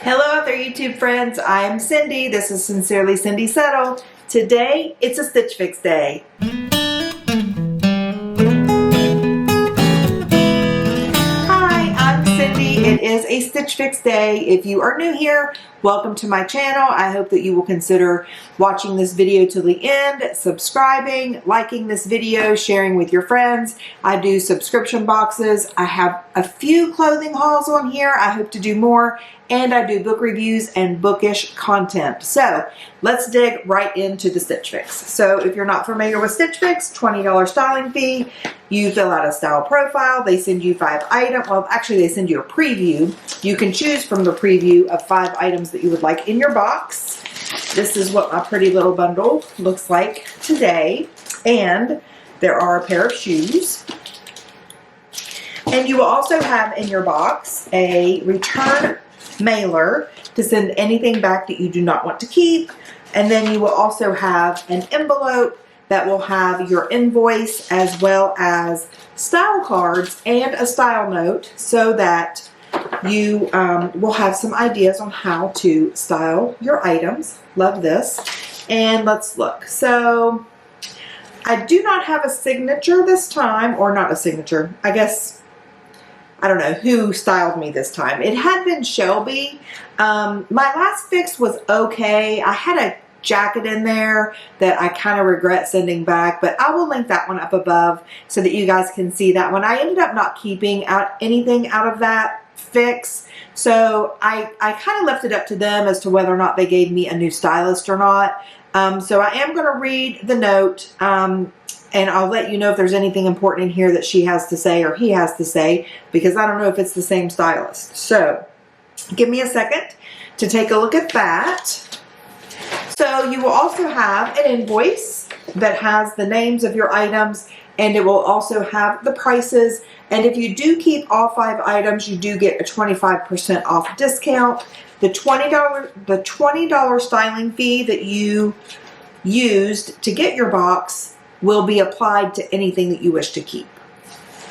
Hello out there YouTube friends, I'm Cindy. This is SincerelyCindiSettle. Today, it's a Stitch Fix day. Hi, I'm Cindy. It is a Stitch Fix day. If you are new here, welcome to my channel. I hope that you will consider watching this video to the end, subscribing, liking this video, sharing with your friends. I do subscription boxes. I have a few clothing hauls on here. I hope to do more. And I do book reviews and bookish content. So let's dig right into the Stitch Fix. So if you're not familiar with Stitch Fix, $20 styling fee. You fill out a style profile. They send you 5 items. Well, actually they send you a preview. You can choose from the preview of 5 items that you would like in your box. This is what my pretty little bundle looks like today. And there are a pair of shoes. And you will also have in your box a return mailer to send anything back that you do not want to keep. And then you will also have an envelope that will have your invoice as well as style cards and a style note so that you will have some ideas on how to style your items. Love this. And let's look. So I do not have a signature this time, or not a signature, I guess. I don't know who styled me this time. It had been Shelby. My last fix was okay. I had a jacket in there that I kind of regret sending back, but I will link that one up above so that you guys can see that one. I ended up not keeping anything out of that fix, so I kind of left it up to them as to whether or not they gave me a new stylist or not. So I am going to read the note, and I'll let you know if there's anything important in here that she has to say or he has to say, because I don't know if it's the same stylist. So give me a second to take a look at that. So you will also have an invoice that has the names of your items, and it will also have the prices. And if you do keep all 5 items, you do get a 25% off discount. The $20 styling fee that you used to get your box will be applied to anything that you wish to keep.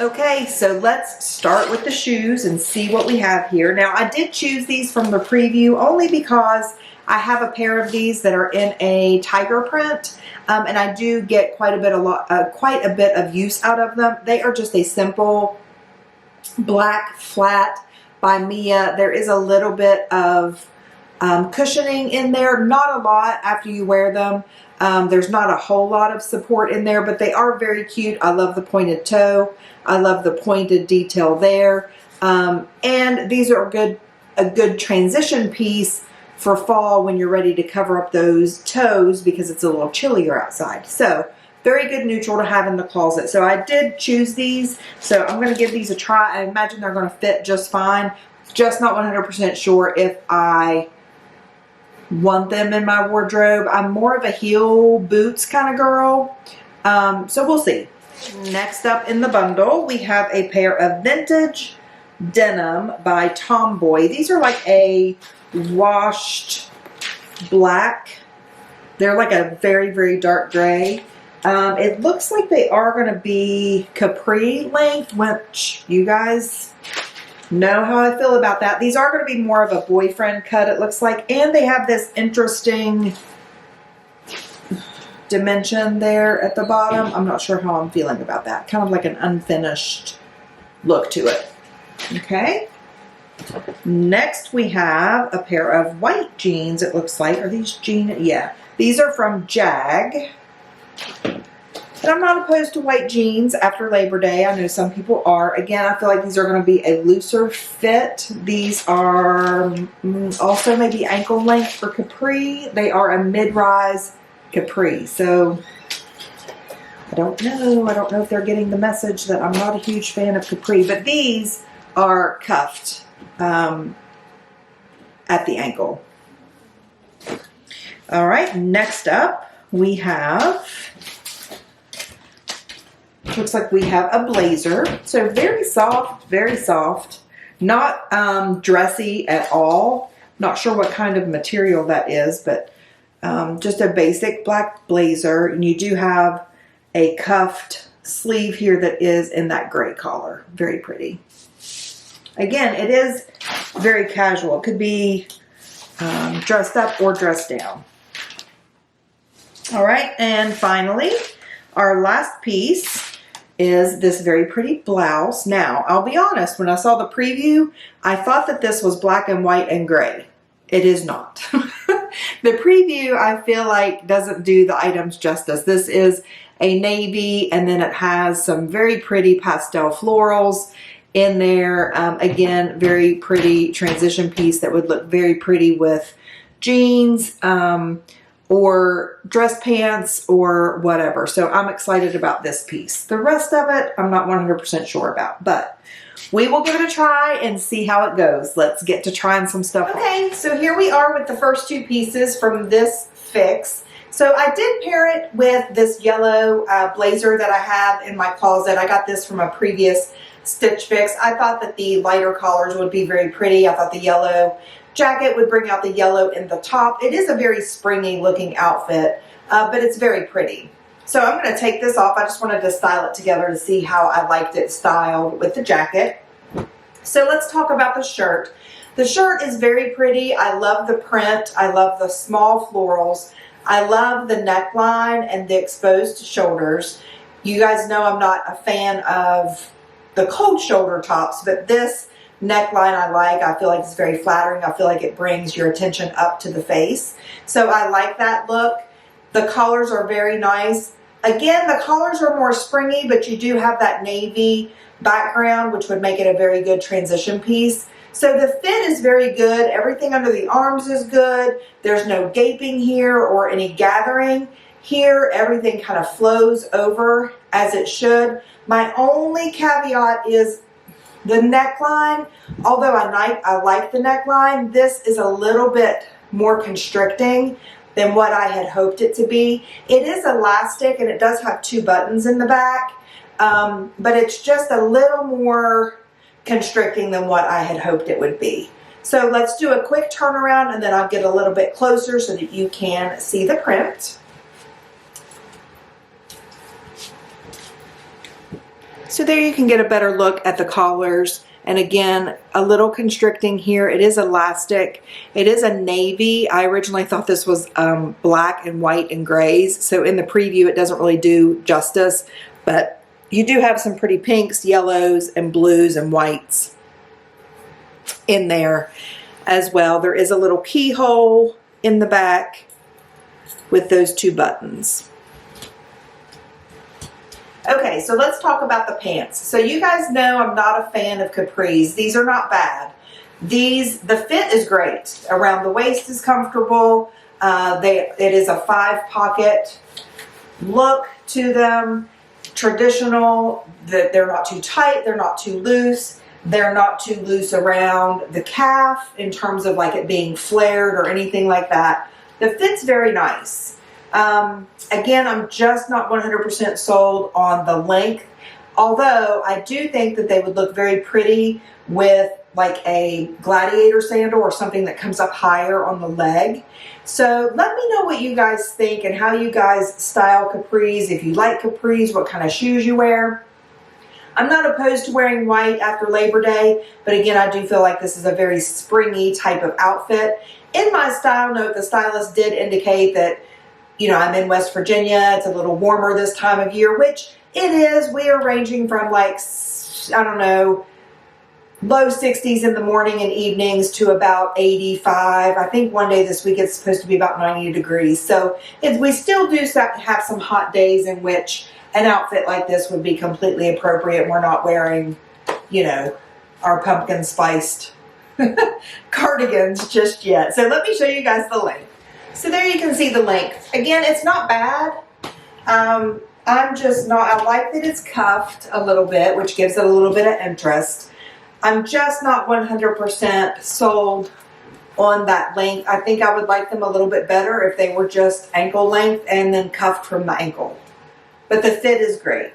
Okay, so let's start with the shoes and see what we have here. Now, I did choose these from the preview only because I have a pair of these that are in a tiger print, and I do get quite a bit of use out of them. They are just a simple black flat by Mia. There is a little bit of cushioning in there, not a lot after you wear them. There's not a whole lot of support in there, but they are very cute. I love the pointed toe. I love the pointed detail there. And these are a good transition piece for fall when you're ready to cover up those toes because it's a little chillier outside. So very good neutral to have in the closet. So I did choose these. So I'm going to give these a try. I imagine they're going to fit just fine. Just not 100% sure if I want them in my wardrobe. I'm more of a heel boots kind of girl. So we'll see. Next up in the bundle, we have a pair of vintage denim by Tomboy. These are like a washed black. They're like a very, very dark gray. It looks like they are going to be Capri length, which you guys know how I feel about that. These are going to be more of a boyfriend cut, it looks like. And they have this interesting dimension there at the bottom. I'm not sure how I'm feeling about that. Kind of like an unfinished look to it. Okay. Next we have a pair of white jeans, it looks like. Are these jeans? Yeah. These are from Jag. And I'm not opposed to white jeans after Labor Day. I know some people are. Again, I feel like these are going to be a looser fit. These are also maybe ankle length for Capri. They are a mid-rise Capri. So I don't know. I don't know if they're getting the message that I'm not a huge fan of Capri. But these are cuffed at the ankle. All right. Next up, we have... looks like we have a blazer. So very soft, not dressy at all. Not sure what kind of material that is, but just a basic black blazer. And you do have a cuffed sleeve here that is in that gray collar. Very pretty. Again, it is very casual. It could be dressed up or dressed down. All right, and finally, our last piece is this very pretty blouse. Now, I'll be honest, when I saw the preview, I thought that this was black and white and gray. It is not. The preview, I feel like, doesn't do the items justice. This is a navy, and then it has some very pretty pastel florals in there. Again, very pretty transition piece that would look very pretty with jeans, or dress pants or whatever. So I'm excited about this piece. The rest of it, I'm not 100% sure about, but we will give it a try and see how it goes. Let's get to trying some stuff. Okay, so here we are with the first two pieces from this fix. So I did pair it with this yellow blazer that I have in my closet. I got this from a previous Stitch Fix. I thought that the lighter collars would be very pretty. I thought the yellow jacket would bring out the yellow in the top. It is a very springy looking outfit, but it's very pretty. So I'm going to take this off. I just wanted to style it together to see how I liked it styled with the jacket. So let's talk about the shirt. The shirt is very pretty. I love the print. I love the small florals. I love the neckline and the exposed shoulders. You guys know I'm not a fan of the cold shoulder tops, but this neckline I like. I feel like it's very flattering. I feel like it brings your attention up to the face. So I like that look. The collars are very nice. Again, the collars are more springy, but you do have that navy background, which would make it a very good transition piece. So the fit is very good. Everything under the arms is good. There's no gaping here or any gathering. Here, everything kind of flows over as it should. My only caveat is the neckline. Although I like the neckline, this is a little bit more constricting than what I had hoped it to be. It is elastic and it does have two buttons in the back, but it's just a little more constricting than what I had hoped it would be. So let's do a quick turnaround and then I'll get a little bit closer so that you can see the print. So there you can get a better look at the collars. And again, a little constricting here. It is elastic. It is a navy. I originally thought this was black and white and grays. So in the preview, it doesn't really do justice. But you do have some pretty pinks, yellows, and blues and whites in there as well. There is a little keyhole in the back with those two buttons. Okay, so let's talk about the pants. So you guys know I'm not a fan of capris. These are not bad. The fit is great. Around the waist is comfortable. It is a 5-pocket look to them. Traditional, they're not too tight, they're not too loose. They're not too loose around the calf in terms of like it being flared or anything like that. The fit's very nice. Again, I'm just not 100% sold on the length, although I do think that they would look very pretty with like a gladiator sandal or something that comes up higher on the leg. So let me know what you guys think and how you guys style capris. If you like capris, what kind of shoes you wear. I'm not opposed to wearing white after Labor Day, but again, I do feel like this is a very springy type of outfit. In my style note, the stylist did indicate that, you know, I'm in West Virginia. It's a little warmer this time of year, which it is. We are ranging from like, I don't know, low 60s in the morning and evenings to about 85. I think one day this week it's supposed to be about 90 degrees. So we still do have some hot days in which an outfit like this would be completely appropriate. We're not wearing, you know, our pumpkin spiced cardigans just yet. So let me show you guys the length. So there you can see the length. Again, it's not bad. I'm just not, I like that it's cuffed a little bit, which gives it a little bit of interest. I'm just not 100% sold on that length. I think I would like them a little bit better if they were just ankle length and then cuffed from the ankle. But the fit is great.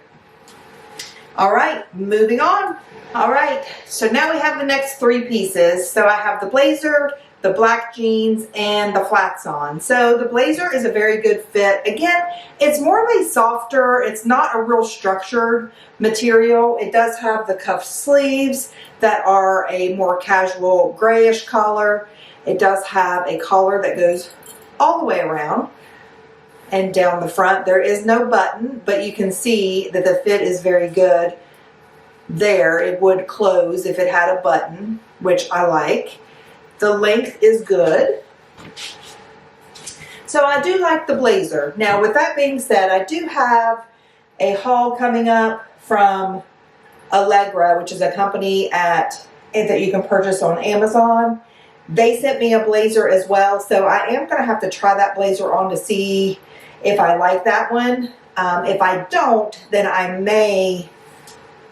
All right, moving on. All right, so now we have the next 3 pieces. So I have the blazer, the black jeans, and the flats on. So the blazer is a very good fit. Again, it's more of a softer, it's not a real structured material. It does have the cuff sleeves that are a more casual grayish color. It does have a collar that goes all the way around and down the front. There is no button, but you can see that the fit is very good there. It would close if it had a button, which I like. The length is good. So I do like the blazer. Now with that being said, I do have a haul coming up from Allegra, which is a company that you can purchase on Amazon. They sent me a blazer as well, so I am going to have to try that blazer on to see if I like that one. If I don't, then I may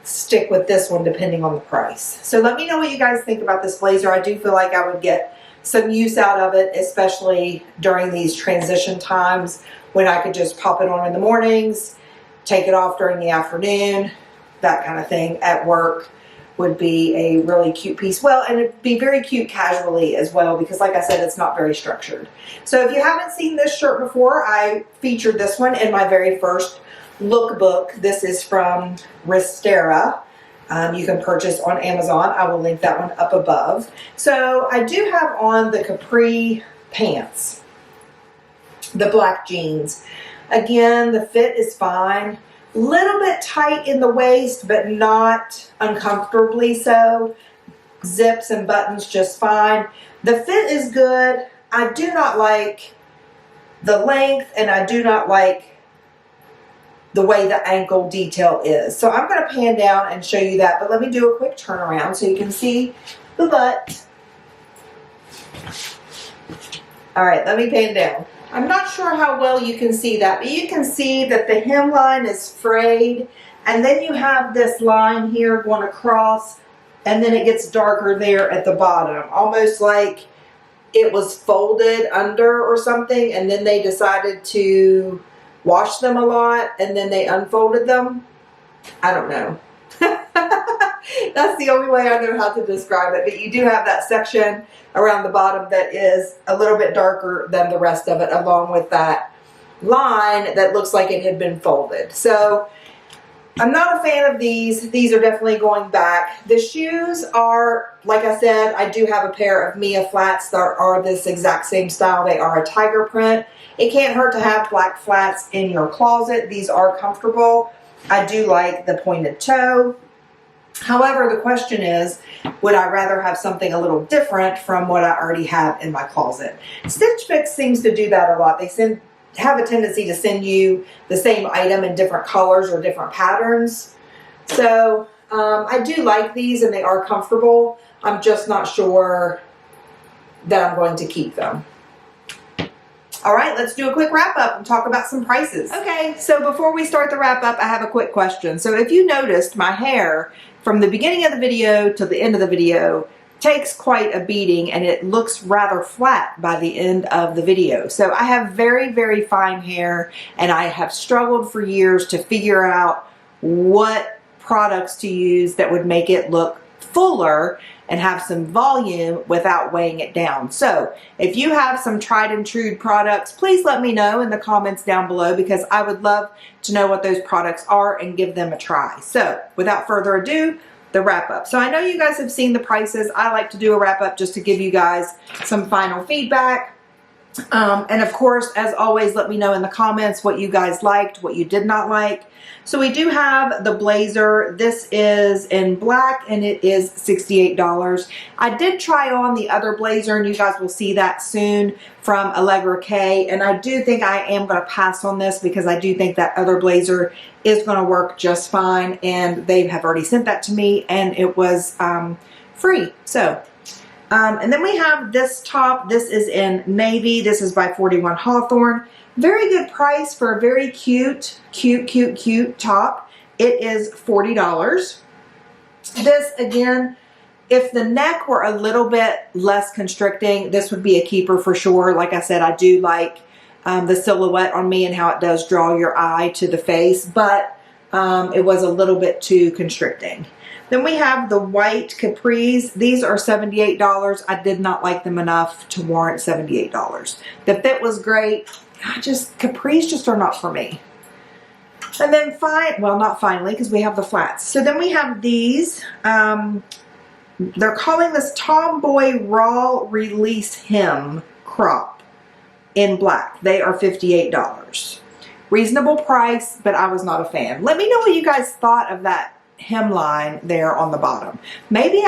stick with this one depending on the price. So let me know what you guys think about this blazer. I do feel like I would get some use out of it, especially during these transition times when I could just pop it on in the mornings, take it off during the afternoon, that kind of thing. At work would be a really cute piece. Well, and it'd be very cute casually as well, because like I said, it's not very structured. So if you haven't seen this shirt before, I featured this one in my very first lookbook. This is from Ristera. You can purchase on Amazon. I will link that one up above. So I do have on the Capri pants, the black jeans. Again, the fit is fine. Little bit tight in the waist, but not uncomfortably so. Zips and buttons just fine. The fit is good. I do not like the length, and I do not like the way the ankle detail is. So I'm going to pan down and show you that, but let me do a quick turnaround so you can see the butt. All right, let me pan down. I'm not sure how well you can see that, but you can see that the hemline is frayed, and then you have this line here going across, and then it gets darker there at the bottom, almost like it was folded under or something, and then they decided to wash them a lot, and then they unfolded them. I don't know. That's the only way I know how to describe it. But you do have that section around the bottom that is a little bit darker than the rest of it, along with that line that looks like it had been folded. So I'm not a fan of these. These are definitely going back. The shoes are, like I said, I do have a pair of Mia flats that are this exact same style. They are a tiger print. It can't hurt to have black flats in your closet. These are comfortable. I do like the pointed toe. However, the question is, would I rather have something a little different from what I already have in my closet? Stitch Fix seems to do that a lot. They have a tendency to send you the same item in different colors or different patterns. So I do like these, and they are comfortable. I'm just not sure that I'm going to keep them. All right, let's do a quick wrap up and talk about some prices. Okay, so before we start the wrap up, I have a quick question. So if you noticed, my hair from the beginning of the video to the end of the video takes quite a beating, and it looks rather flat by the end of the video. So I have very, very fine hair, and I have struggled for years to figure out what products to use that would make it look fuller and have some volume without weighing it down. So if you have some tried and true products, please let me know in the comments down below, because I would love to know what those products are and give them a try. So without further ado, the wrap up. So I know you guys have seen the prices. I like to do a wrap up just to give you guys some final feedback. And of course, as always, let me know in the comments what you guys liked, what you did not like. So we do have the blazer. This is in black, and it is $68. I did try on the other blazer, and you guys will see that soon, from Allegra K. And I do think I am going to pass on this, because I do think that other blazer is going to work just fine. And they have already sent that to me, and it was free. So and then we have this top. This is in navy. This is by 41 Hawthorn. Very good price for a very cute top. It is $40. This, again, if the neck were a little bit less constricting, this would be a keeper for sure. Like I said, I do like the silhouette on me and how it does draw your eye to the face, but it was a little bit too constricting. Then we have the white capris. These are $78. I did not like them enough to warrant $78. The fit was great. Capris just are not for me. And then well, not finally, because we have the flats. So then we have these. they're calling this Tomboy Raw Release Hem Crop in black. They are $58. Reasonable price, but I was not a fan. Let me know what you guys thought of that hemline there on the bottom. Maybe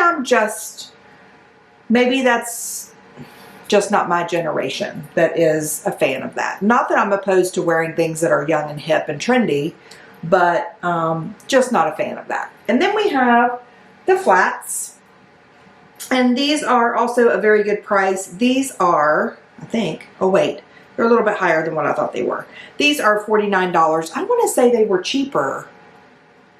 that's just not my generation that is a fan of that. Not that I'm opposed to wearing things that are young and hip and trendy, but just not a fan of that. And then we have the flats. And these are also a very good price. These are, I think, oh wait, they're a little bit higher than what I thought they were. These are $49. I want to say they were cheaper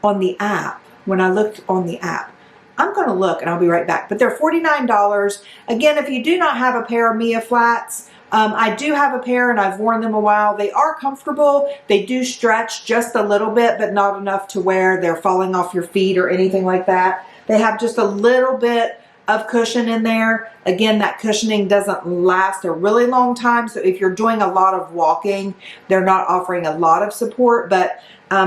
on the app when I looked on the app. I'm going to look and I'll be right back. But they're $49. Again, if you do not have a pair of Mia flats, I do have a pair and I've worn them a while. They are comfortable. They do stretch just a little bit, but not enough to where they're falling off your feet or anything like that. They have just a little bit of cushion in there. Again, that cushioning doesn't last a really long time. So if you're doing a lot of walking, they're not offering a lot of support, but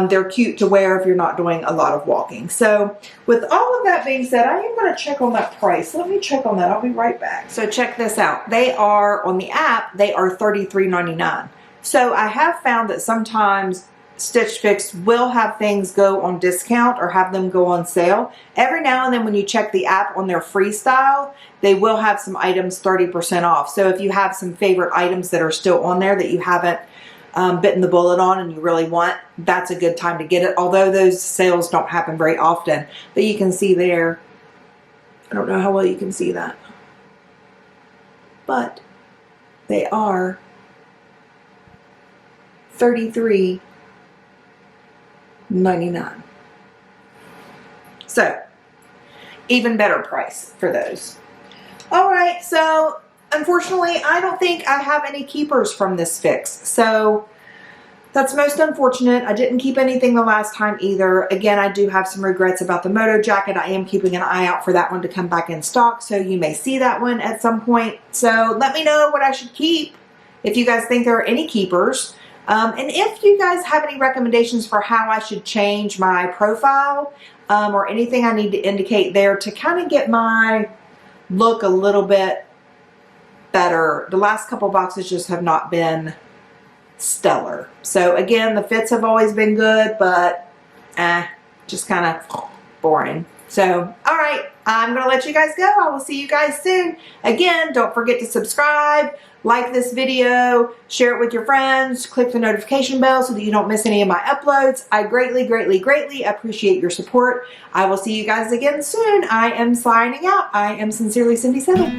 they're cute to wear if you're not doing a lot of walking. So with all of that being said, I am going to check on that price. Let me check on that. I'll be right back. So check this out. They are on the app, they are $33.99. So I have found that sometimes Stitch Fix will have things go on discount or have them go on sale. Every now and then when you check the app on their freestyle, they will have some items 30% off. So if you have some favorite items that are still on there that you haven't bitten the bullet on and you really want, that's a good time to get it. Although those sales don't happen very often. But you can see there, I don't know how well you can see that, but they are $33.99. So even better price for those. All right, so unfortunately I don't think I have any keepers from this fix, so that's most unfortunate. I didn't keep anything the last time either. Again, I do have some regrets about the moto jacket. I am keeping an eye out for that one to come back in stock, so you may see that one at some point. So let me know what I should keep if you guys think there are any keepers. And if you guys have any recommendations for how I should change my profile or anything I need to indicate there to kind of get my look a little bit better. The last couple boxes just have not been stellar. So again, the fits have always been good, but just kind of boring. So, all right, I'm going to let you guys go. I will see you guys soon. Again, don't forget to subscribe, like this video, share it with your friends, click the notification bell so that you don't miss any of my uploads. I greatly, greatly, greatly appreciate your support. I will see you guys again soon. I am signing out. I am Sincerely Cindy Settle.